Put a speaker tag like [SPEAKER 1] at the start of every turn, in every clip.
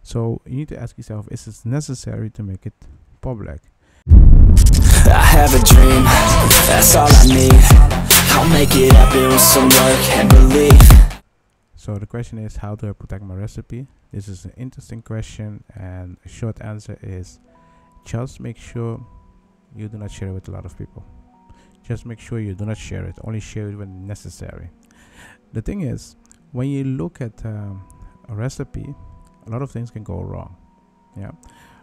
[SPEAKER 1] So you need to ask yourself, is it necessary to make it public?
[SPEAKER 2] I have a dream, that's all I need. I'll make it happen with some work and belief.
[SPEAKER 1] So the question is, how do I protect my recipe? This is an interesting question, and a short answer is just make sure you do not share it with a lot of people. Just make sure you do not share it, only share it when necessary. The thing is, when you look at a recipe, a lot of things can go wrong. Yeah,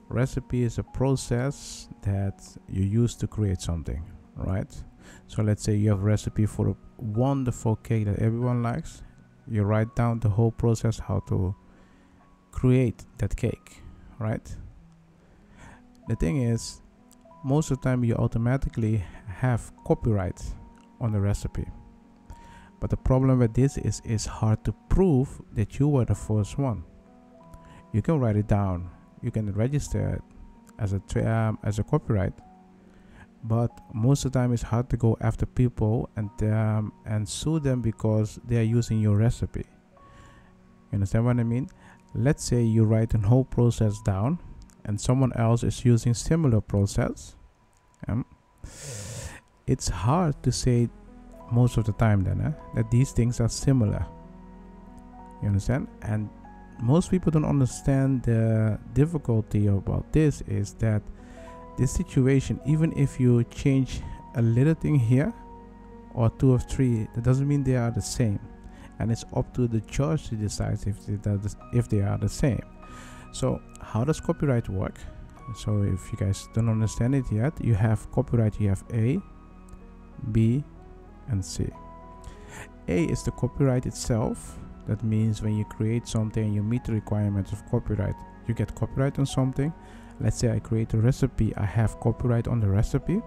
[SPEAKER 1] recipe is a process that you use to create something, right? So let's say you have a recipe for a wonderful cake that everyone likes. You write down the whole process, how to create that cake, right? The thing is, most of the time you automatically have copyright on the recipe. But the problem with this is it's hard to prove that you were the first one. You can write it down, you can register it as a copyright, but most of the time it's hard to go after people and sue them because they are using your recipe. You understand what I mean? Let's say you write a whole process down and someone else is using similar process. It's hard to say most of the time then that these things are similar. You understand? And most people don't understand the difficulty about this is that this situation, even if you change a little thing here or two or three, that doesn't mean they are the same, and it's up to the judge to decide if they are the same. So how does copyright work? So if you guys don't understand it yet, you have copyright, you have A, B, and C. A is the copyright itself. That means when you create something and you meet the requirements of copyright, you get copyright on something. Let's say I create a recipe, I have copyright on the recipe.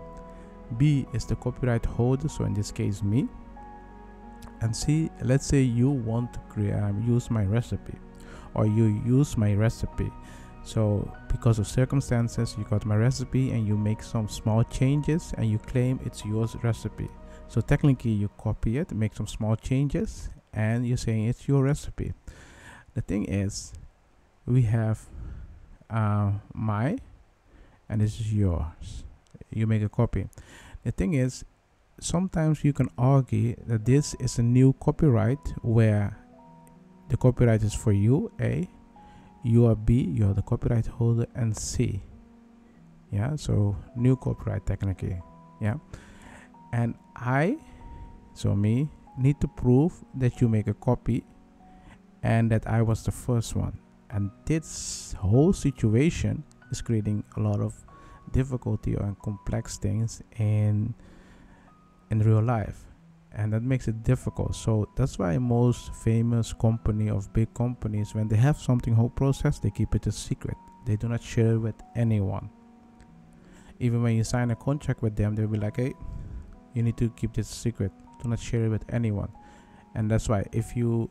[SPEAKER 1] B is the copyright holder, so in this case me. And C, let's say you want to use my recipe, or you use my recipe. So because of circumstances, you got my recipe and you make some small changes and you claim it's your recipe. So technically you copy it, make some small changes, and you're saying it's your recipe. The thing is, we have my, and this is yours. You make a copy. The thing is, sometimes you can argue that this is a new copyright where the copyright is for you, A, you are B, you are the copyright holder, and C. Yeah, so new copyright technically. Yeah, and I, so me, need to prove that you make a copy and that I was the first one. And this whole situation is creating a lot of difficulty and complex things in real life, and that makes it difficult. So that's why most famous company of big companies, when they have something whole process, they keep it a secret. They do not share it with anyone. Even when you sign a contract with them, they'll be like, hey, you need to keep this secret, do not share it with anyone. And that's why if you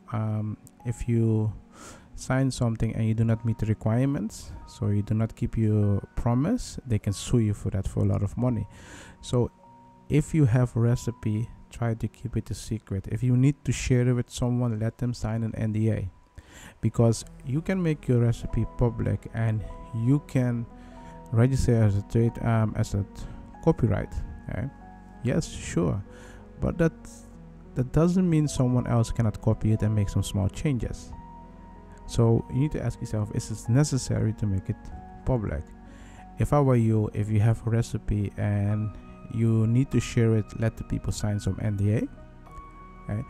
[SPEAKER 1] sign something and you do not meet the requirements, so you do not keep your promise, they can sue you for that, for a lot of money. So if you have a recipe, try to keep it a secret. If you need to share it with someone, let them sign an NDA, because you can make your recipe public and you can register as a copyright. Okay? Yes, sure, but that doesn't mean someone else cannot copy it and make some small changes. So you need to ask yourself, is it necessary to make it public? If I were you, if you have a recipe and you need to share it, let the people sign some NDA. Okay?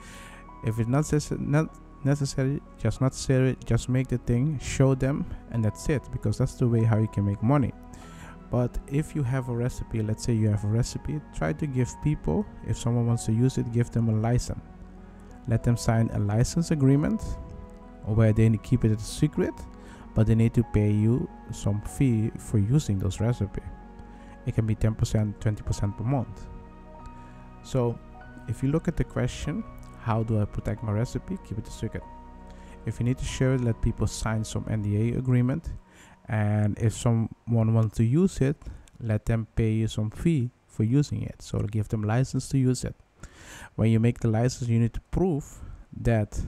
[SPEAKER 1] If it's not necessary, just not share it, just make the thing, show them, and that's it, because that's the way how you can make money. But if you have a recipe, let's say you have a recipe, try to give people, if someone wants to use it, give them a license. Let them sign a license agreement where they keep it a secret, but they need to pay you some fee for using those recipes. It can be 10%, 20% per month. So if you look at the question, how do I protect my recipe? Keep it a secret. If you need to share it, let people sign some NDA agreement. And if someone wants to use it, let them pay you some fee for using it. So give them license to use it. When you make the license, you need to prove that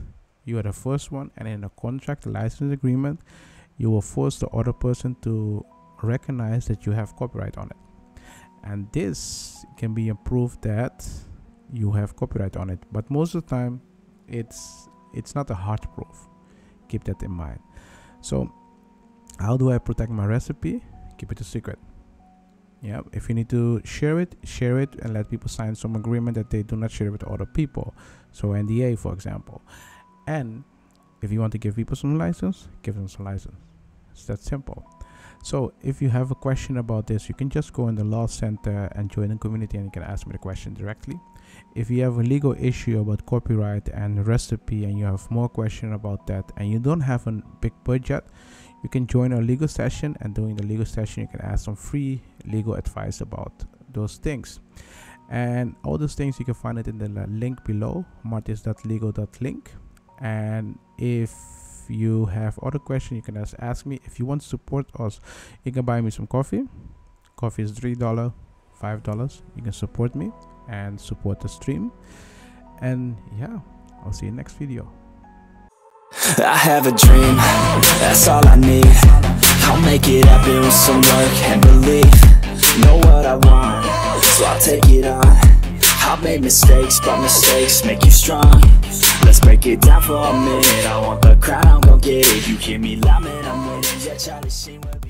[SPEAKER 1] you are the first one, and in a contract, license agreement, you will force the other person to recognize that you have copyright on it. And this can be a proof that you have copyright on it. But most of the time, it's not a hard proof. Keep that in mind. So how do I protect my recipe? Keep it a secret. Yeah, if you need to share it, and let people sign some agreement that they do not share it with other people. So NDA, for example. And if you want to give people some license, give them some license. It's that simple. So if you have a question about this, you can just go in the law center and join the community, and you can ask me the question directly. If you have a legal issue about copyright and recipe, and you have more question about that, and you don't have a big budget, you can join a legal session, and during the legal session you can ask some free legal advice about those things. And all those things you can find it in the link below, martisz.legal.link. And if you have other questions, you can just ask me. If you want to support us, you can buy me some coffee. Coffee is $3, $5. You can support me and support the stream. And yeah, I'll see you next video.
[SPEAKER 2] I have a dream, that's all I need. I'll make it happen with some work and belief. Know what I want, so I'll take it on. I've made mistakes, but mistakes make you strong. Let's break it down for a minute. I want the crown, I'm gon' get it. You hear me loud, man, I'm winning. Yeah, Charlie Sheen will be